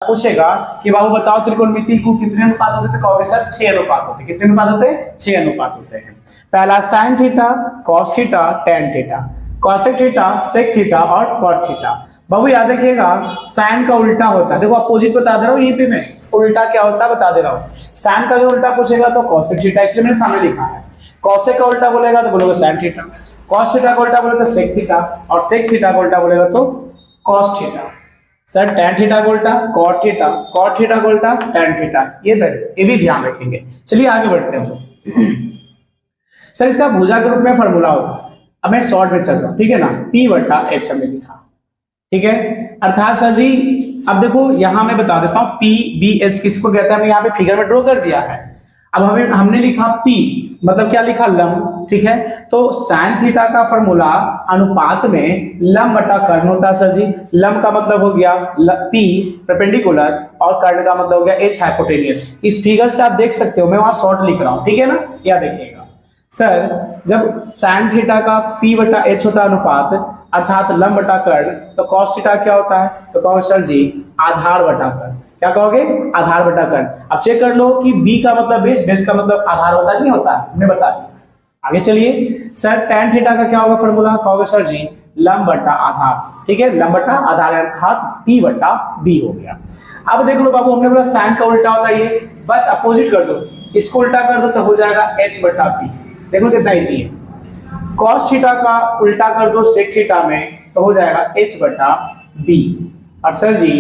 पूछेगा कि बाबू बताओ त्रिकोणमिति को कितने अनुपात होते थे, कहोगे सर 6 अनुपात होते। कितने अनुपात होते हैं? 6 अनुपात होते हैं। पहला sine theta, cos theta, tan theta, cosec theta, sec theta और कॉट थीटा। बाबू याद रखिएगा साइन का उल्टा होता है, देखो अपोजिट बता दे रहा हूँ, यहीं पे मैं उल्टा क्या होता है बता दे रहा हूँ। साइन का जो उल्टा पूछेगा तो कॉसेक थीटा, इसलिए मैंने सामने लिखा है। कॉसेक का उल्टा बोलेगा तो बोलोगे साइन थीटा, कॉस थीटा का उल्टा बोलेगा तो सेक थीटा, और सेक थीटा का उल्टा बोलेगा तो cos theta. Sir tan theta का उल्टा कॉट थीटा, कॉट थीटा का उल्टा टेन थीटा, ये भी ध्यान रखेंगे। चलिए आगे बढ़ते हैं। सर इसका भुजा के रूप में फॉर्मूला होगा, अब मैं शॉर्ट में चल रहा हूं, ठीक है ना, P बटा H हमने लिखा, ठीक है। अर्थात सर जी अब देखो यहां मैं बता देता हूं P B H किसको कहते हैं, हमने यहाँ पे फिगर में ड्रॉ कर दिया है। अब हमने लिखा P मतलब क्या लिखा, लंब, ठीक है। तो साइन थीटा का फॉर्मूला अनुपात में लंब बटा कर्ण होता है सर जी। लंब का मतलब हो गया P परपेंडिकुलर और कर्ण का मतलब हो गया H हाइपोटेनियस। इस फिगर से आप देख सकते हो, मैं वहां शॉर्ट लिख रहा हूं, ठीक है ना, या देखिएगा सर जब साइन थीटा का P बटा H होता है अनुपात अर्थात लंब बटा कर्ण, तो कॉस थीटा क्या होता है, तो कहोगे सर जी आधार बटा कर्ण। क्या कहोगे? आधार बटा कर्ण। अब चेक कर लो कि B का मतलब बेस, बेस का मतलब आधार होता है नहीं होता है, हमने बता दिया। आगे चलिए सर tan थीटा का क्या होगा फॉर्मूला, कहोगे सर जी लंब बटा आधार, ठीक है, लंब बटा आधार अर्थात P बटा B हो गया। अब देख लो बाबू हमने बोला साइन का उल्टा होता है ये, बस अपोजिट कर दो, इसको उल्टा कर दो तो हो जाएगा H बटा P। देखो कितना इजी है। कॉस थीटा का उल्टा कर दो सेक थीटा में तो हो जाएगा H बटा B। और सर जी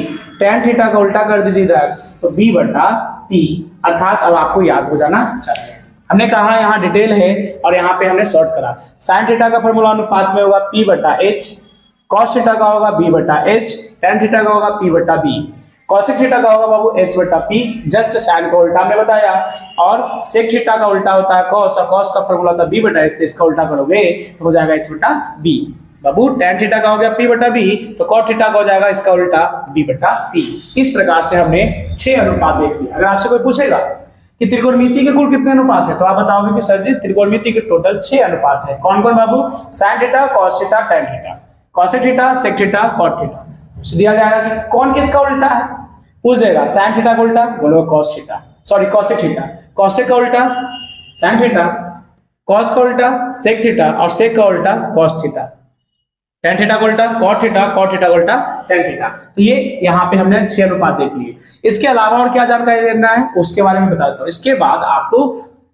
tan थीटा का उल्टा कर दीजिए इधर तो B बटा P, अर्थात अब आपको याद हो जाना चाहिए। हमने कहा यहाँ डिटेल है और यहाँ पे हमने शॉर्ट करा। साइन थीटा का फॉर्मूला अनुपात में होगा P बटा H, कॉस थीटा का होगा B बटा H, tan थीटा का होगा P बटा B, कॉसेक थीटा का होगा बाबू H बटा P, जस्ट साइन का उल्टा हमने बताया। और सेक थीटा का उल्टा होता है कॉस, और कॉस का फॉर्मूला था B बटा H, तो इसका उल्टा करोगे तो हो जाएगा H बटा B। बाबू tan थीटा का हो गया P बटा B, तो cot थीटा का हो जाएगा इसका उल्टा B बटा P। इस प्रकार से हमने 6 अनुपात देख लिया। अगर आपसे कोई पूछेगा कि त्रिकोणमिति के कुल कितने अनुपात है, तो आप बताओगे कि सर जी त्रिकोणमिति के टोटल 6 अनुपात है। कौन कौन बाबू? Sine theta, cos theta, tan theta, cosec theta, sec theta, cot theta. दिया जाएगा कि कौन किसका उल्टा है, पूछ देगा साइन थीटा का उल्टा बोलो cos theta, sorry cosec theta, cosec का उल्टा साइन थीटा, कॉस का उल्टा सेक थीटा और सेक का उल्टा cos थीटा, tan थीटा का उल्टा cot थीटा, cot थीटा का उल्टा tan थीटा। तो ये यहाँ पे हमने 6 अनुपात देख लिए। इसके अलावा और क्या जानकारी लेना है उसके बारे में बता देता हूँ। इसके बाद आपको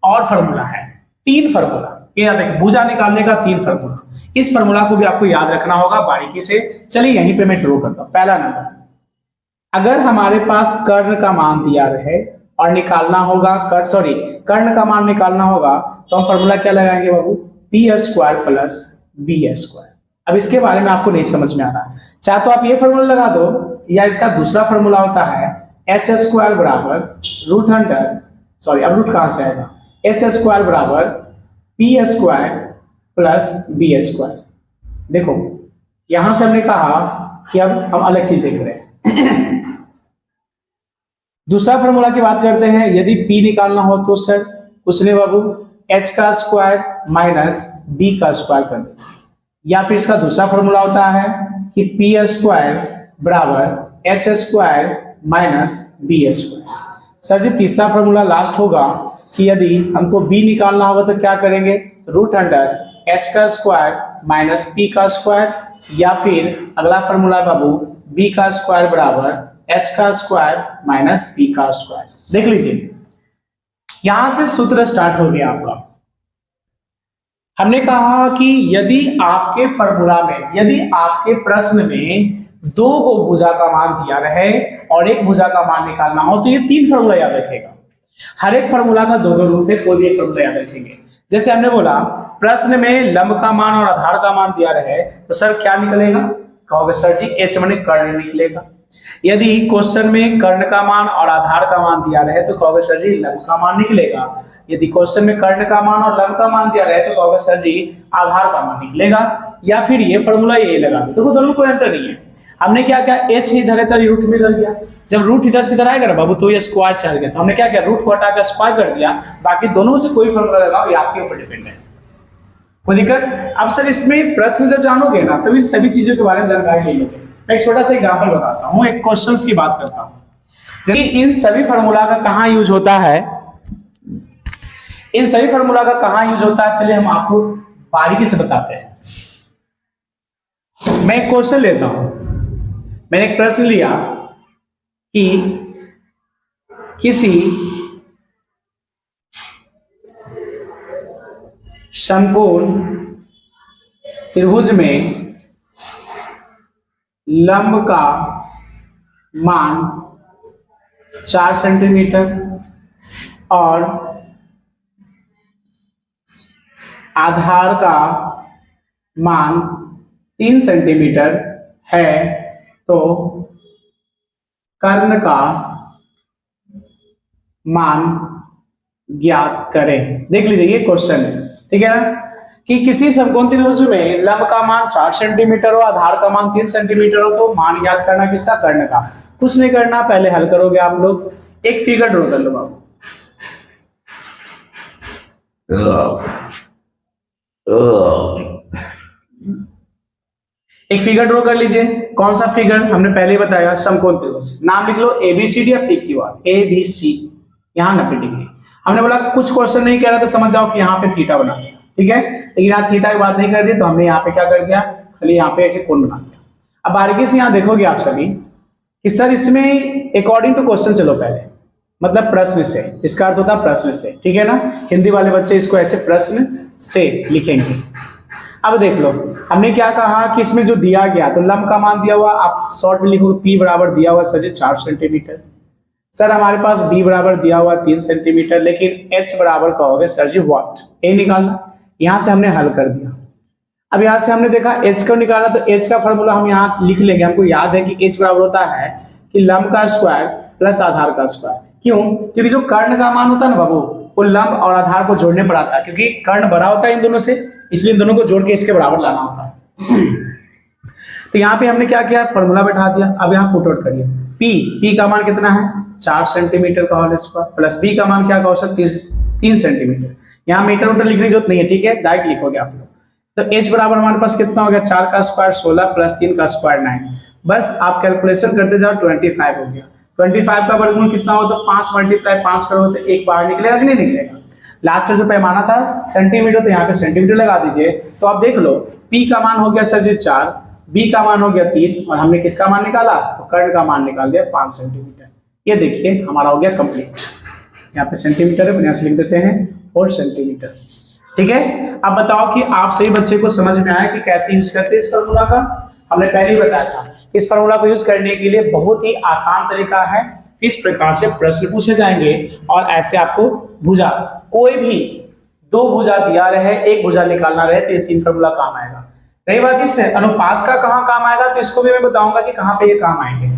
और फॉर्मूला है, 3 फॉर्मूला, ये याद रखिए भुजा निकालने का 3 फॉर्मूला। इस फॉर्मूला को भी आपको याद रखना होगा बारीकी से। चलिए यहीं पे मैं ड्रॉ करता हूँ। पहला नंबर, अगर हमारे पास कर्ण का मान दिया रहे और निकालना होगा कर्ण का मान निकालना होगा तो हम फॉर्मूला क्या लगाएंगे बाबू, P² प्लस B²। अब इसके बारे में आपको नहीं समझ में आ रहा है, चाहे तो आप ये फॉर्मूला लगा दो या इसका दूसरा फॉर्मूला होता है H² बराबर रूट अंडर, सॉरी अब रूट कहां से आएगा, H² बराबर P² प्लस B²। देखो यहां से हमने कहा कि अब हम अलग चीज देख रहे हैं। दूसरा फॉर्मूला की बात करते हैं। यदि P निकालना हो तो सर कुछ नहीं बाबू H² माइनस B² कर दे, या फिर इसका दूसरा फॉर्मूला होता है कि P² बराबर H² माइनस B²। सर जी तीसरा फॉर्मूला लास्ट होगा कि यदि हमको B निकालना होगा तो क्या करेंगे, root under H² minus P², या फिर अगला फॉर्मूला बाबू B² बराबर H² माइनस P²। देख लीजिए यहां से सूत्र स्टार्ट हो गया आपका। हमने कहा कि यदि आपके फॉर्मूला में, यदि आपके प्रश्न में 2 को भुजा का मान दिया रहे और एक भुजा का मान निकालना हो तो ये 3 फॉर्मूला याद रखेगा। हर एक फॉर्मूला का 2 रूप है, कोई भी एक फॉर्मूला याद रखेंगे। जैसे हमने बोला प्रश्न में लंब का मान और आधार का मान दिया रहे तो सर क्या निकलेगा, कहोगे सर जी H माने कर्ण निकलेगा। यदि क्वेश्चन में कर्ण का मान और आधार का मान दिया रहे तो कहोगे सर जी लंब का मान निकलेगा। यदि क्वेश्चन में कर्ण का मान और लंब का मान दिया रहे तो कहोगे सर जी आधार का मान निकलेगा। या फिर ये फॉर्मूला ये लगा दो, देखो दोनों कोई अंतर नहीं है। हमने क्या किया, H इधर है तो रूट में लग गया, जब रूट इधर से इधर आएगा ना बाबू तो ये स्क्वायर चल गया, तो हमने क्या किया रूट को हटा कर स्क्वायर कर दिया। बाकी दोनों से कोई फॉर्मूला लगाओ, ये आपके ऊपर डिपेंड है, कोई दिक्कत। अब सर इसमें प्रश्न जब जानोगे ना तो सभी चीजों के बारे में जानकारी ले लोगे। मैं एक छोटा सा एग्जांपल बताता हूँ, एक क्वेश्चंस की बात करता हूँ। जबकि इन सभी फार्मूला का कहाँ यूज होता है, इन सभी फार्मूला का कहाँ यूज होता है, चलिए हम आपको बारीकी से बताते हैं। मैं एक क्वेश्चन लेता हूं, मैंने एक प्रश्न लिया कि किसी समकोण त्रिभुज में लंब का मान 4 सेंटीमीटर और आधार का मान 3 सेंटीमीटर है, तो कर्ण का मान ज्ञात करें। देख लीजिए ये क्वेश्चन है, ठीक है ना, कि किसी समकोण त्रिभुज में लंब का मान 4 सेंटीमीटर हो, आधार का मान 3 सेंटीमीटर हो, तो मान ज्ञात करना किसका, कर्ण का। कुछ नहीं करना, पहले हल करोगे आप लोग, एक फिगर ड्रॉ कर लो बाबू। एक फिगर ड्रॉ कर लीजिए। कौन सा फिगर, हमने पहले ही बताया, समकोण त्रिभुज। नाम लिख लो ABCD या PQR, ABC, यहाँ 90 डिग्री। हमने बोला कुछ क्वेश्चन नहीं कह रहा तो समझ जाओ कि यहाँ पे थीटा बना दिया, ठीक है, लेकिन यहाँ थीटा की बात नहीं कर दी, तो हमने यहाँ पे क्या कर दिया, खाली यहाँ पे ऐसे कोण बना दिया। अब बारीकी से यहाँ देखोगे आप सभी कि सर इसमें अकॉर्डिंग टू क्वेश्चन चलो पहले, मतलब प्रश्न से, इसका अर्थ होता है प्रश्न से, ठीक है ना, हिंदी वाले बच्चे इसको ऐसे प्रश्न से लिखेंगे। अब देख लो, हमने क्या कहा कि इसमें जो दिया गया, तो लंब का मान दिया हुआ, आप शॉर्ट में लिखोगे P बराबर दिया हुआ सर जी 4 सेंटीमीटर। सर हमारे पास B बराबर दिया हुआ 3 सेंटीमीटर, लेकिन H बराबर कहोगे सर जी व्हाट, ए निकालना। यहां से हमने हल कर दिया। अब यहां से हमने देखा H को निकालना, तो H का फॉर्मूला हम यहाँ लिख लेंगे। हमको याद है कि H बराबर होता है कि लंब का स्क्वायर प्लस आधार का स्क्वायर। क्यों, क्योंकि जो कर्ण का मान होता है ना बाबू, वो लंब और आधार को जोड़ने पर आता है, क्योंकि कर्ण बड़ा होता है इन दोनों से, इसलिए इन दोनों को जोड़ के इसके बराबर लाना होता है। तो यहाँ पे हमने क्या किया, फॉर्मूला बैठा दिया। अब यहाँ पुट आउट करिए, P का मान कितना है 4 सेंटीमीटर का होल स्क्वायर, प्लस B का मान क्या का औसत 3 सेंटीमीटर। यहाँ मीटर उटर लिखने की जरूरत नहीं है, ठीक है, डायरेक्ट लिखोगे आप लोग। तो H बराबर हमारे पास कितना हो गया, 4 का स्क्वायर 16 प्लस 3 का स्क्वायर 9। बस आप कैलकुलेशन करते जाओ, 25 हो गया। 25 का वर्गमूल कितना हो, तो 5 मल्टीप्लाई 5 करो तो 1 बाहर निकलेगा कि नहीं निकलेगा। लास्ट जो पैमाना था सेंटीमीटर, तो यहाँ पे सेंटीमीटर लगा दीजिए। तो आप देख लो, P का मान हो गया सर जी 4, B का मान हो गया 3, और हमने किसका मान निकाला, तो कर्ण का मान निकाल दिया 5 सेंटीमीटर। ये देखिए हमारा हो गया कंप्लीट। यहाँ पे सेंटीमीटर है, यहाँ से लिख देते हैं 4 सेंटीमीटर, ठीक है। अब बताओ कि आप सही बच्चे को समझ में आया कि कैसे यूज करते हैं इस फॉर्मूला का। हमने पहले ही बताया था, इस फॉर्मूला को यूज करने के लिए बहुत ही आसान तरीका है। इस प्रकार से प्रश्न पूछे जाएंगे और ऐसे आपको भुजा, कोई भी 2 भुजा दिया रहे, 1 भुजा निकालना रहे, तो ये 3 फॉर्मूला काम आएगा। रही बात इससे अनुपात का कहाँ काम आएगा, तो इसको भी मैं बताऊंगा कि कहाँ पे ये काम आएंगे।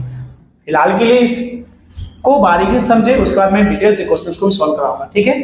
फिलहाल के लिए इसको बारीकी से समझे, उसके बाद मैं डिटेल से क्वेश्चंस को सॉल्व कराऊंगा, ठीक है।